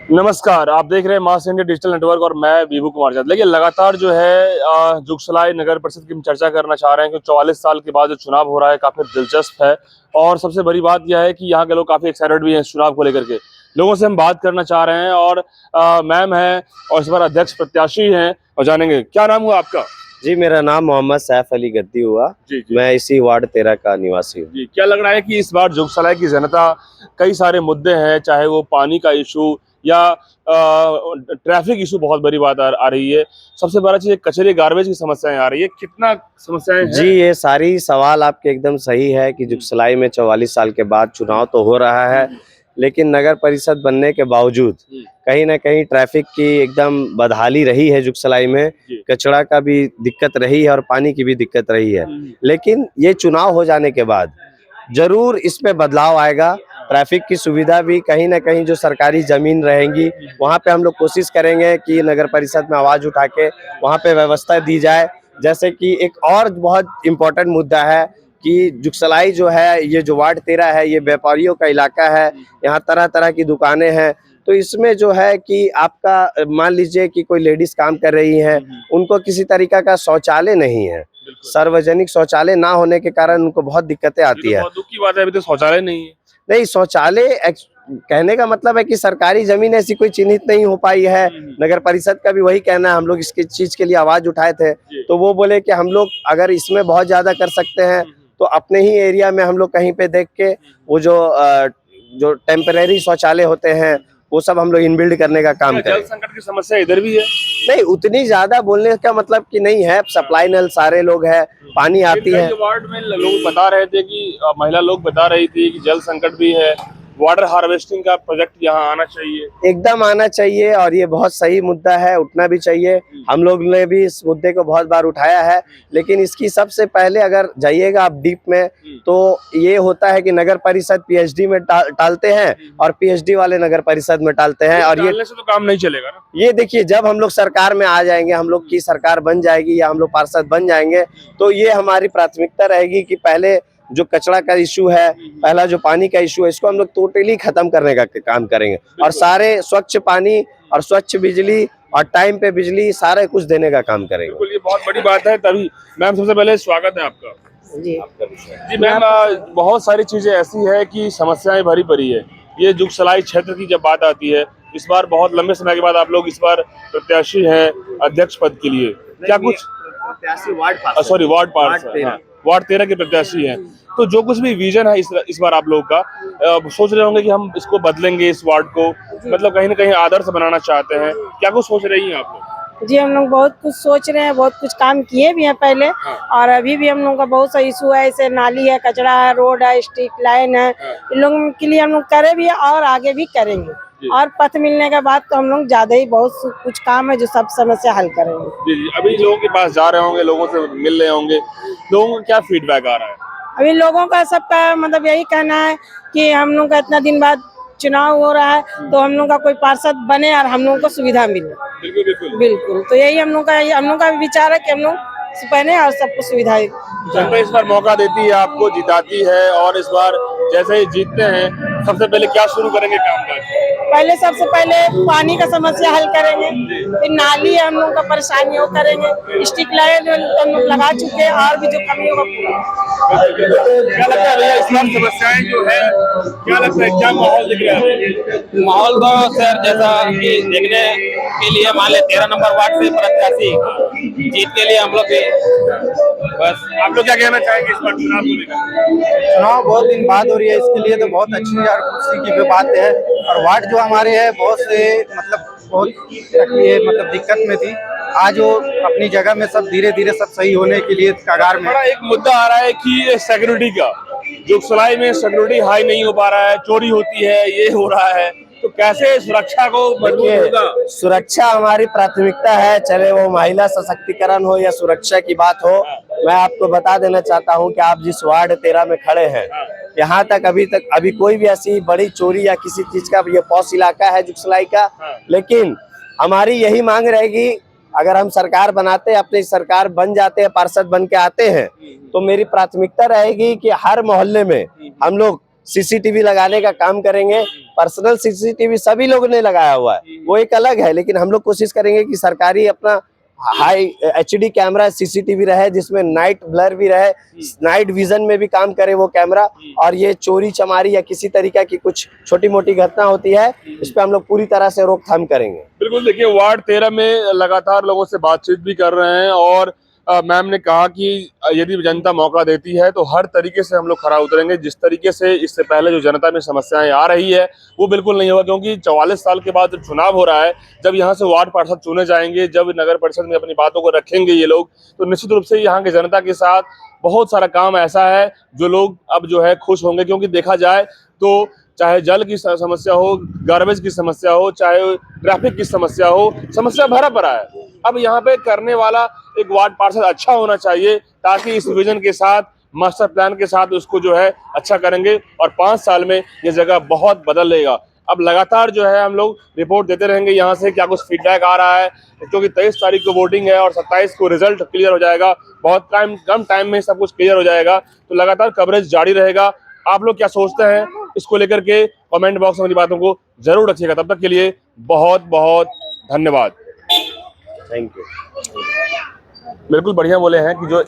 नमस्कार, आप देख रहे हैं मास इंडिया डिजिटल नेटवर्क और मैं विभू कुमार जाट। लेकिन लगातार जो है जुगसलाई नगर परिषद की हम चर्चा करना चाह रहे हैं कि 44 साल के बाद जो चुनाव हो रहा है काफी दिलचस्प है। और सबसे बड़ी बात यह है कि यहाँ के लोग काफी एक्साइटेड भी हैं इस चुनाव को लेकर के। लोगों से हम बात करना चाह रहे हैं और मैम है और इस बार अध्यक्ष प्रत्याशी हैं और जानेंगे क्या नाम हुआ आपका। जी, मेरा नाम मोहम्मद सैफ अली गद्दी हुआ। जी। मैं इसी वार्ड 13 का निवासी हूँ। जी, क्या लग रहा है कि इस बार जुगसलाई की जनता कई सारे मुद्दे हैं, चाहे वो पानी का इशू या ट्रैफिक इशू, बहुत बड़ी बात आ रही है। सबसे बड़ा चीज कचरे गार्बेज की समस्याएं आ रही है, कितना समस्याएं हैं? जी, ये सारी सवाल आपके एकदम सही है कि जुगसलाई में 44 साल के बाद चुनाव तो हो रहा है, लेकिन नगर परिषद बनने के बावजूद कहीं ना कहीं ट्रैफिक की एकदम बदहाली रही है। जुगसलाई में कचरा का भी दिक्कत रही है और पानी की भी दिक्कत रही है। लेकिन ये चुनाव हो जाने के बाद जरूर इसमें बदलाव आएगा। ट्रैफिक की सुविधा भी कहीं ना कहीं जो सरकारी जमीन रहेंगी वहाँ पे हम लोग कोशिश करेंगे कि नगर परिषद में आवाज उठा के वहाँ पे व्यवस्था दी जाए। जैसे कि एक और बहुत इम्पोर्टेंट मुद्दा है कि जुगसलाई जो है, ये जो वार्ड 13 है, ये व्यापारियों का इलाका है। यहाँ तरह तरह की दुकानें हैं। तो इसमें जो है कि आपका मान लीजिए कि कोई लेडीज काम कर रही हैं, उनको किसी तरीका का शौचालय नहीं है। सार्वजनिक शौचालय ना होने के कारण उनको बहुत दिक्कतें आती है। बहुत दुख की बात है, अभी तो शौचालय नहीं है। नहीं, शौचालय कहने का मतलब है कि सरकारी जमीन ऐसी कोई चिन्हित नहीं हो पाई है। नगर परिषद का भी वही कहना है। हम लोग इसकी चीज के लिए आवाज उठाए थे, तो वो बोले कि हम लोग अगर इसमें बहुत ज्यादा कर सकते हैं तो अपने ही एरिया में हम लोग कहीं पे देख के वो जो टेम्परेरी शौचालय होते हैं वो सब हम लोग इनबिल्ड करने का काम करें। जल संकट की समस्या इधर भी है? नहीं, उतनी ज्यादा बोलने का मतलब कि नहीं है। सप्लाई नल सारे लोग है, पानी आती है। वार्ड में लोग बता रहे थे कि महिला लोग बता रही थी कि जल संकट भी है, वाटर हार्वेस्टिंग का प्रोजेक्ट यहाँ आना चाहिए। एकदम आना चाहिए और ये बहुत सही मुद्दा है, उठना भी चाहिए। हम लोग ने भी इस मुद्दे को बहुत बार उठाया है, लेकिन इसकी सबसे पहले अगर जाइएगा आप डीप में तो ये होता है कि नगर परिषद पीएचडी में टालते हैं और पीएचडी वाले नगर परिषद में टालते हैं। और ये से तो काम नहीं चलेगा ना। ये देखिए, जब हम लोग सरकार में आ जाएंगे, हम लोग की सरकार बन जाएगी या हम लोग पार्षद बन जाएंगे, तो ये हमारी प्राथमिकता रहेगी कि पहले जो कचरा का इशू है, पहला जो पानी का इशू है, इसको हम लोग टोटली खत्म करने का काम करेंगे और सारे स्वच्छ पानी और स्वच्छ बिजली और टाइम पे बिजली सारे कुछ देने का काम करेंगे। बिल्कुल, ये बहुत बड़ी बात है। तभी मैम, सबसे पहले स्वागत है आपका। जी मैम, बहुत सारी चीजें ऐसी है कि समस्याएं भरी पड़ी है। ये जुगसलाई क्षेत्र की जब बात आती है, इस बार बहुत लंबे समय के बाद आप लोग इस बार प्रत्याशी हैं अध्यक्ष पद के लिए, क्या कुछ वार्ड पार्षद, वार्ड 13 के प्रत्याशी हैं, तो जो कुछ भी विजन है इस बार आप लोग का, सोच रहे होंगे कि हम इसको बदलेंगे, इस वार्ड को मतलब कहीं ना कहीं आदर्श बनाना चाहते हैं, क्या कुछ सोच रही हैं आप लोग? जी, हम लोग बहुत कुछ सोच रहे हैं, बहुत कुछ काम किए भी हैं पहले। और अभी भी हम लोग का बहुत सा इशू है, जैसे नाली है, कचरा है, रोड है, स्ट्रीट लाइन है। इन लोगों के लिए हम लोग करे भी है और आगे भी करेंगे। और पथ मिलने के बाद तो हम लोग ज्यादा ही बहुत कुछ काम है जो सब समस्या हल करेंगे। जी, अभी लोगों के पास जा रहे होंगे, लोगों से मिल रहे होंगे, लोगों का क्या फीडबैक आ रहा है? अभी लोगों का सबका मतलब यही कहना है कि हम लोग का इतना दिन बाद चुनाव हो रहा है, तो हम लोग का कोई पार्षद बने और हम लोगों को सुविधा मिले। बिल्कुल, तो यही हम लोग का भी विचार है कि हम लोग बने और सबको सुविधा। जनता इस बार मौका देती है, आपको जिताती है, और इस बार जैसे ही जीतते हैं सबसे पहले क्या शुरू करेंगे कामकाज? पहले सबसे पहले पानी का समस्या हल करेंगे, फिर नाली है हम लोग का परेशानी वो करेंगे, स्ट्रीट लाइट हम लोग लगा चुके हैं और भी जो कमी होगा पूरा। क्या लगता है भैया, इस बार समस्याएं जो है, क्या लगता है, क्या माहौल दिख रहा है? माहौल तो सर जैसा कि देखने के लिए मान ले 13 नंबर वार्ड से प्रत्याशी जीत के लिए हम लोग बस आप लोग क्या कहना चाहेंगे इस बार चुनाव को लेकर? चुनाव बहुत दिन बाद हो रही है, इसके लिए तो बहुत अच्छी और खुशी की बात है। और वार्ड जो हमारे है बहुत से बहुत मतलब दिक्कत में थी, आज वो अपनी जगह में सब धीरे धीरे सब सही होने के लिए कगार में। बड़ा एक मुद्दा आ रहा है कि सिक्योरिटी का, जुगसलाई में सिक्योरिटी हाई नहीं हो पा रहा है, चोरी होती है, ये हो रहा है, तो कैसे सुरक्षा को मजबूत होगा? सुरक्षा हमारी प्राथमिकता है, चाहे वो महिला सशक्तिकरण हो या सुरक्षा की बात हो। मैं आपको बता देना चाहता हूं कि आप जिस वार्ड 13 में खड़े हैं, यहाँ तक अभी कोई भी ऐसी बड़ी चोरी या किसी चीज का, ये पॉश इलाका है जुगसलाई का। लेकिन हमारी यही मांग रहेगी, अगर हम सरकार बनाते, अपनी सरकार बन जाते हैं, पार्षद बन के आते हैं, तो मेरी प्राथमिकता रहेगी कि हर मोहल्ले में हम लोग सीसीटीवी लगाने का काम करेंगे। पर्सनल सीसीटीवी सभी लोगों ने लगाया हुआ है, वो एक अलग है, लेकिन हम लोग कोशिश करेंगे कि सरकारी अपना हाई एचडी कैमरा सीसीटीवी रहे, जिसमें नाइट ब्लर भी रहे, नाइट विजन में भी काम करे वो कैमरा। और ये चोरी चमारी या किसी तरीके की कुछ छोटी मोटी घटना होती है, इस पे हम लोग पूरी तरह से रोकथाम करेंगे। बिल्कुल, देखिए वार्ड 13 में लगातार लोगों से बातचीत भी कर रहे हैं और मैम ने कहा कि यदि जनता मौका देती है तो हर तरीके से हम लोग खरा उतरेंगे। जिस तरीके से इससे पहले जो जनता में समस्याएं आ रही है वो बिल्कुल नहीं होगा, क्योंकि 44 साल के बाद जब चुनाव हो रहा है, जब यहाँ से वार्ड पार्षद चुने जाएंगे, जब नगर परिषद में अपनी बातों को रखेंगे ये लोग, तो निश्चित रूप से यहाँ की जनता के साथ बहुत सारा काम ऐसा है जो लोग अब जो है खुश होंगे। क्योंकि देखा जाए तो चाहे जल की समस्या हो, गार्बेज की समस्या हो, चाहे ट्रैफिक की समस्या हो, समस्या भरा पड़ा है। अब यहाँ पे करने वाला एक वार्ड पार्षद अच्छा होना चाहिए, ताकि इस विजन के साथ, मास्टर प्लान के साथ उसको जो है अच्छा करेंगे और 5 साल में ये जगह बहुत बदलेगा। अब लगातार जो है हम लोग रिपोर्ट देते रहेंगे यहाँ से क्या कुछ फीडबैक आ रहा है, क्योंकि 23 तारीख को वोटिंग है और 27 को रिजल्ट क्लियर हो जाएगा। बहुत कम टाइम में सब कुछ क्लियर हो जाएगा, तो लगातार कवरेज जारी रहेगा। आप लोग क्या सोचते हैं इसको लेकर के कमेंट बॉक्स में अपनी बातों को जरूर रखिएगा। तब तक के लिए बहुत बहुत धन्यवाद। Thank you. बिल्कुल बढ़िया बोले हैं कि जो